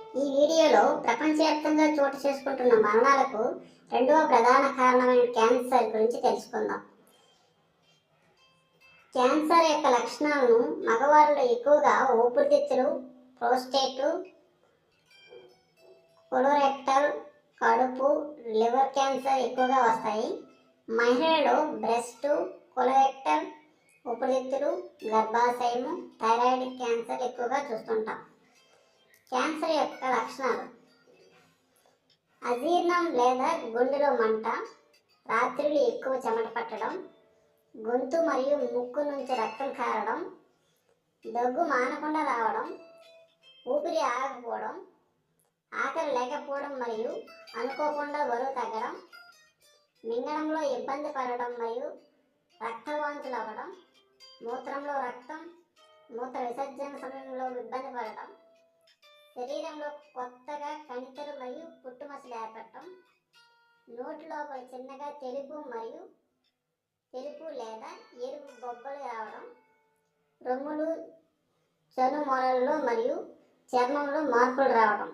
ఈ వీడియోలో ప్రపంచవ్యాప్తంగా చోటు చేసుకుంటున్న మరణాలకు రెండవ ప్రధాన కారణమైన క్యాన్సర్ గురించి తెలుసుకుందాం. క్యాన్సర్ యొక్క లక్షణాలను మగవారిలో ఎక్కువగా ఊపిరితిత్తులు, ప్రోస్టేటు, కొలోరెక్టల్, కడుపు, లివర్ క్యాన్సర్ ఎక్కువగా వస్తాయి. మహిళలలో బ్రెస్ట్, కొలోరెక్టల్, ఊపిరితిత్తులు, గర్భాశయము, థైరాయిడ్ క్యాన్సర్ ఎక్కువగా చూస్తుంటాం. క్యాన్సర్ యొక్క లక్షణాలు: అజీర్ణం లేదా గుండెలో మంట, రాత్రులు ఎక్కువ చెమట పట్టడం, గొంతు మరియు ముక్కు నుంచి రక్తం కారడం, దగ్గు మానకుండా రావడం, ఊపిరి ఆగకపోవడం, ఆకలి లేకపోవడం మరియు అనుకోకుండా బరువు తగ్గడం, మింగడంలో ఇబ్బంది పడడం మరియు రక్తవాంతులు అవ్వడం, మూత్రంలో రక్తం, మూత్ర విసర్జన సమయంలో ఇబ్బంది పడడం, శరీరంలో కొత్తగా కణితులు మరియు పుట్టుమచ్చలు ఏర్పడటం, నోటి లోపల చిన్నగా తెలుపు లేదా ఎరుపు బొబ్బలు రావడం, రొమ్ములు, చనుమొరల్లో మరియు చర్మంలో మార్పులు రావడం.